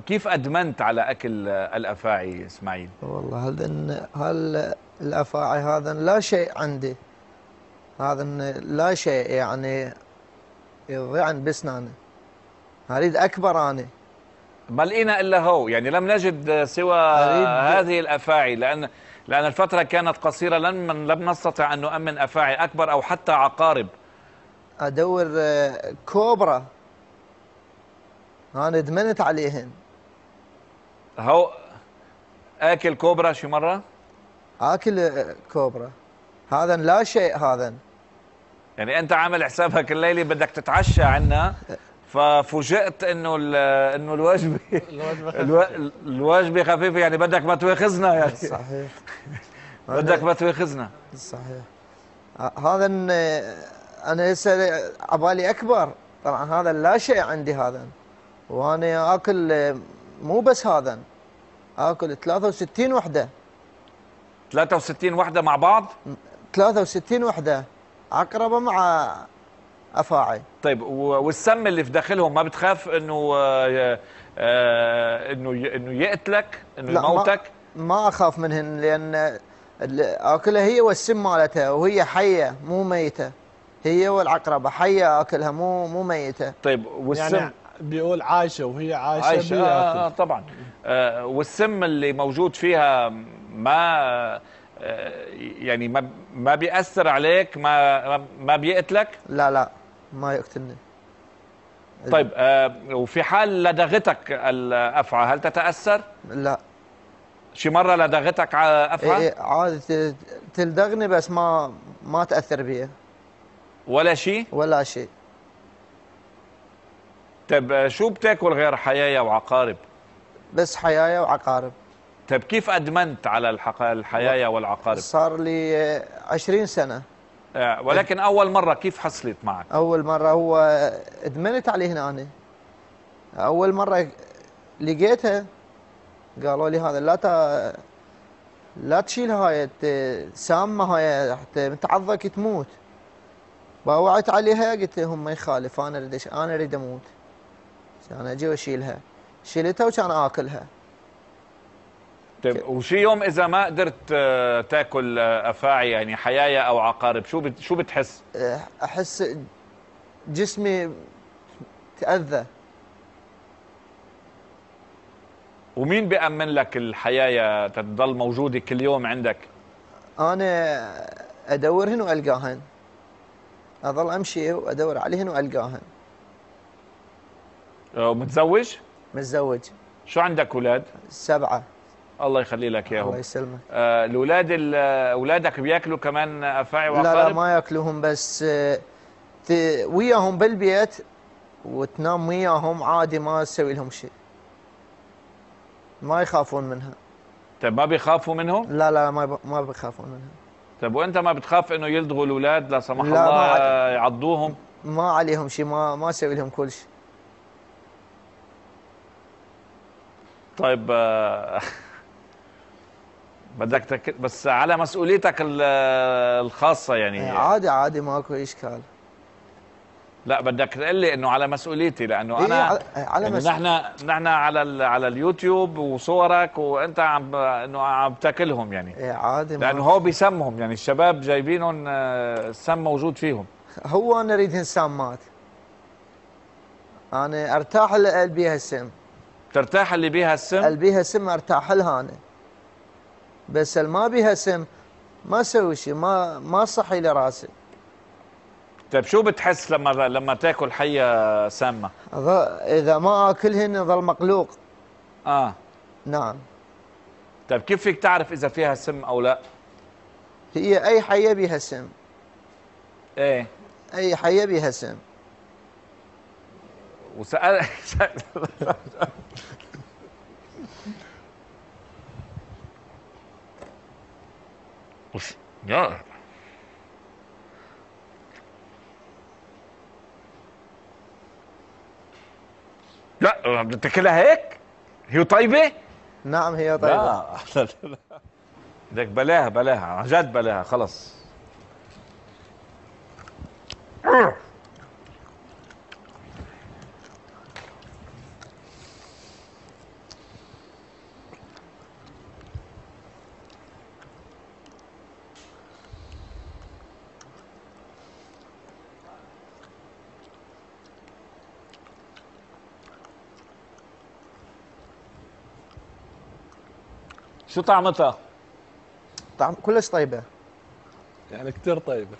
كيف ادمنت على اكل الافاعي اسماعيل؟ والله الافاعي هذا لا شيء عندي. هذا لا شيء يعني يضيع باسناني. اريد اكبر انا. ما لقينا الا هو، يعني لم نجد سوى اريد هذه الافاعي، لان الفتره كانت قصيره، لم نستطع ان نؤمن افاعي اكبر او حتى عقارب. ادور كوبرا. انا ادمنت عليهن. هو اكل كوبرا شي مره؟ اكل كوبرا. هذا لا شيء هذا. يعني انت عامل حسابك الليله بدك تتعشى عنا، ففوجئت انه الوجبه الوجبة خفيفة. الوجبه خفيفه، يعني بدك ما تواخذنا يعني. صحيح. بدك انا ما تواخذنا. صحيح. هذا انا هسه عبالي اكبر. طبعا هذا لا شيء عندي هذا. وانا اكل مو بس هذا. اكل 63 وحده. 63 وحده مع بعض؟ 63 وحده عقربه مع افاعي. طيب والسم اللي في داخلهم ما بتخاف انه انه يقتلك، انه لا، يموتك؟ ما اخاف منهن لان اكلها هي والسم مالتها، وهي حيه مو ميته. هي والعقربه حيه اكلها مو ميته. طيب والسم؟ يعني بيقول عايشة وهي عايشة عايشة. بياكل. طبعا. والسم اللي موجود فيها ما يعني ما بيأثر عليك، ما بيقتلك؟ لا لا، ما يقتلني. طيب وفي حال لدغتك الأفعى هل تتأثر؟ لا. شي مرة لدغتك على أفعى؟ إيه عادي تلدغني بس ما تأثر بي. ولا شيء؟ ولا شيء. طيب شو بتاكل غير حيايا وعقارب؟ بس حيايا وعقارب. طيب كيف أدمنت على الحيايا والعقارب؟ صار لي 20 سنة. ولكن أول مرة كيف حصلت معك؟ أول مرة هو ادمنت عليه هنا أنا. أول مرة لقيتها قالوا لي هذا لا تشيل هاي سامة هاي حتى متعضك تموت. باوعت عليها قلت لهم ما يخالف، أنا أريد أموت. أنا أجي وأشيلها. شيلتها وكان آكلها. طيب وشي يوم اذا ما قدرت تاكل افاعي يعني حيايا او عقارب، شو بتحس؟ احس جسمي تأذى. ومين بيأمن لك الحيايا تضل موجوده كل يوم عندك؟ انا ادورهن والقاهن. اظل امشي وادور عليهن والقاهن. ومتزوج؟ متزوج. شو عندك اولاد؟ 7. الله يخلي لك اياهم. الله يسلمك. الاولاد اولادك بياكلوا كمان افاعي وعقارب؟ لا ما ياكلوهم، بس وياهم بالبيت وتنام وياهم عادي، ما تسوي لهم شيء. ما يخافون منها. طيب ما بيخافوا منهم؟ لا لا، ما بيخافون منها. طيب وانت ما بتخاف انه يلدغوا الاولاد لا سمح لا، الله يعضوهم؟ ما عليهم شيء، ما اسوي لهم كل شيء. طيب بدك بس على مسؤوليتك الخاصه يعني. عادي عادي، ماكو اشكال. لا بدك تقول لي انه على مسؤوليتي، لانه إيه انا على يعني نحن على اليوتيوب وصورك وانت انه عم تاكلهم يعني. إيه عادي، لانه هو بيسمهم، يعني الشباب جايبينهم السم موجود فيهم. هو انا اريد سامات. انا ارتاح اللي بيها السم. ترتاح اللي بيها السم؟ اللي بيها سم ارتاح لها انا. بس اللي ما بيها سم ما اسوي شيء، ما صحي لي راسي. طيب شو بتحس لما تاكل حيه سامه؟ اذا ما اكلهن ظل مقلوق. نعم. طيب كيف فيك تعرف اذا فيها سم او لا؟ هي اي حيه بيها سم. ايه اي حيه بيها سم. وسأل يا لا بتاكلها هيك؟ هي طيبة؟ نعم هي طيبة. لا بدك بلاها عن جد بلاها خلص. شو طعمتها؟ طعم كلش طيبه. يعني كثير طيبه.